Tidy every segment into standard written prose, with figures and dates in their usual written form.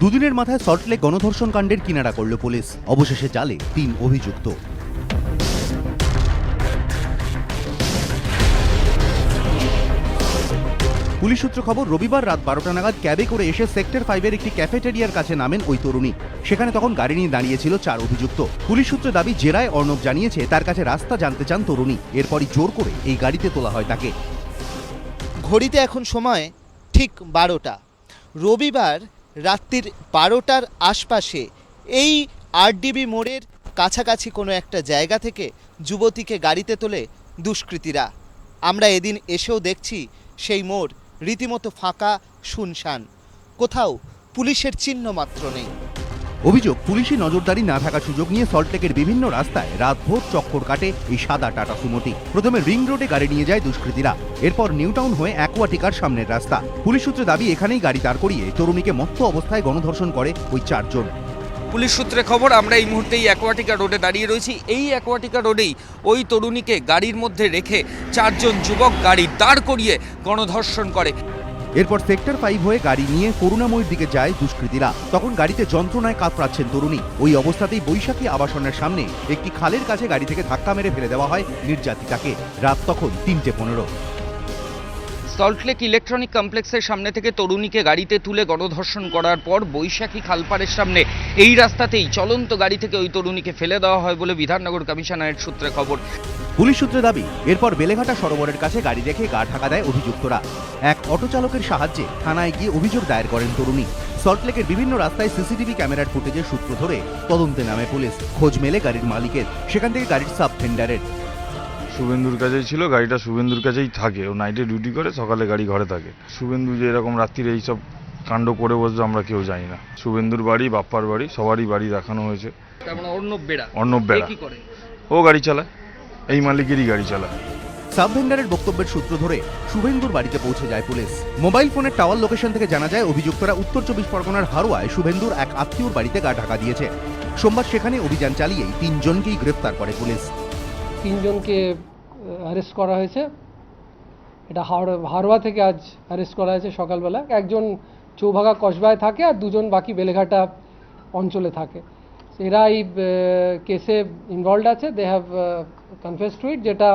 দুদিনের মাথায় সল্টলেক গণধর্ষণ কাণ্ডের কিনারা করল পুলিশ। অবশেষে জালে 3 অভিযুক্ত। পুলিশ সূত্র খবর, রবিবার রাত 12টা নাগাদ ক্যাবে করে এসে সেক্টর 5-এর একটি ক্যাফেটেরিয়ার কাছে নামেন ওই তরুণী। সেখানে তখন গাড়ি নিয়ে দাঁড়িয়েছিল 4 অভিযুক্ত। পুলিশ সূত্রে দাবি, জেরায় অর্ণব জানিয়েছে তার কাছে রাস্তা জানতে চান তরুণী। এরপরই জোর করে এই গাড়িতে তোলা হয় তাকে। ঘড়িতে এখন সময় ঠিক 12টা। রবিবার রাত্রির 12টার আশপাশে এই আরডিবি মোড়ের কাছাকাছি কোনো একটা জায়গা থেকে যুবতীকে গাড়িতে তোলে দুষ্কৃতীরা। আমরা এদিন এসেও দেখছি সেই মোড় রীতিমতো ফাঁকা, শুনশান, কোথাও পুলিশের চিহ্ন মাত্র নেই। অভিযোগ, পুলিশি নজরদারি না থাকার সুযোগ নিয়ে সল্টলেকের বিভিন্ন রাস্তায় রাতভর চক্কর কাটে এই সাদা টাটা সুমোটি। প্রথমে রিং রোডে গাড়ি নিয়ে যায় দুষ্কৃতীরা, এরপর নিউটাউন হয়ে অ্যাকোয়াটিকার সামনের রাস্তা। পুলিশ সূত্রে দাবি, এখানেই গাড়ি দাঁড় করিয়ে তরুণীকে মত্ত অবস্থায় গণধর্ষণ করে ওই 4 জন। পুলিশ সূত্রে খবর, আমরা এই মুহূর্তে অ্যাকোয়াটিকা রোডে দাঁড়িয়ে রয়েছি। এই অ্যাকোয়াটিকা রোডেই ওই তরুণীকে গাড়ির মধ্যে রেখে 4 জন যুবক গাড়ি দাঁড় করিয়ে গণধর্ষণ করে। এরপর সেক্টর 5 হয়ে গাড়ি নিয়ে করুণাময়ীর দিকে যায় দুষ্কৃতীরা। তখন গাড়িতে যন্ত্রণায় কাতরাচ্ছেন তরুণী। ওই অবস্থাতেই বৈশাখী আবাসনের সামনে একটি খালের কাছে গাড়ি থেকে ধাক্কা মেরে ফেলে দেওয়া হয় নির্যাতিতাকে। রাত তখন 3:15। সল্টলেক ইলেকট্রনিক কমপ্লেক্সের সামনে থেকে তরুণীকে গাড়িতে তুলে গণধর্ষণ করার পর বৈশাখী খালপাড়ের সামনে এই রাস্তাতেই চলন্ত গাড়ি থেকে ওই তরুণীকে ফেলে দেওয়া হয় বলে বিধাননগর কমিশনারের সূত্রে খবর। পুলিশ সূত্রে দাবি, এরপর বেলেঘাটা সরোবরের কাছে গাড়ি রেখে গা ঢাকা দেয় অভিযুক্তরা। এক অটো চালকের সাহায্যে থানায় গিয়ে অভিযোগ দায়ের করেন তরুণী। সল্টলেকের বিভিন্ন রাস্তায় সিসিটিভি ক্যামেরার ফুটেজের সূত্র ধরে তদন্তে নামে পুলিশ। খোঁজ মেলে গাড়ির মালিকের, সেখান থেকে গাড়ির সাব টেন্ডারের। শুভেন্দুর কাছেই ছিল গাড়িটা, শুভেন্দুর কাছেই থাকে। ও নাইটে ডিউটি করে, সকালে গাড়ি ঘরে থাকে। শুভেন্দু যে এরকম রাত্রিরে এইসব কাণ্ড করে বসবে আমরা কেউ জানি না। শুভেন্দুর বাড়ি, বাপ্পার বাড়ি, সবারই বাড়ি দেখানো হয়েছে। অর্ণব বেড়া ও গাড়ি চালায়, এই মালিকেরই গাড়ি চালায়। সাব ভেন্ডারের বক্তব্যের সূত্র ধরে শুভেন্দুর বাড়িতে পৌঁছে যায় পুলিশ। মোবাইল ফোনের টাওয়ার লোকেশন থেকে জানা যায় অভিযুক্তরা উত্তর 24 পরগনার হারোয়ায় শুভেন্দুর এক আত্মীয়র বাড়িতে গা ঢাকা দিয়েছে। সোমবার সেখানে অভিযান চালিয়েই 3 জনকেই গ্রেফতার করে পুলিশ। 3 জনকে অ্যারেস্ট করা হয়েছে। এটা হারোয়া থেকে আজ অ্যারেস্ট করা হয়েছে সকালবেলা। একজন চৌভাগা কসবায় থাকে আর 2 জন বাকি বেলেঘাটা অঞ্চলে থাকে। এরা এই কেসে ইনভলভড আছে। দে হ্যাভ কনফেস টু ইট। যেটা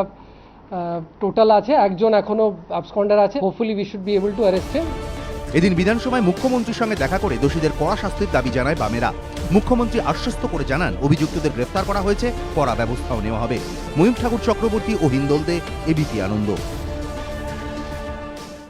টোটাল আছে, একজন এখনো অ্যাবসকন্ডার আছে। Hopefully we should be able to arrest him. এদিন বিধানসভায় মুখ্যমন্ত্রীর সঙ্গে দেখা করে দোষীদের কড়া শাস্তির দাবি জানায় বামেরা। মুখ্যমন্ত্রী আশ্বস্ত করে জানান, অভিযুক্তদের গ্রেফতার করা হয়েছে, কড়া ব্যবস্থাও নেওয়া হবে। ময়ূর ঠাকুর চক্রবর্তী ও হিন্দোলদে, এবিপি আনন্দ।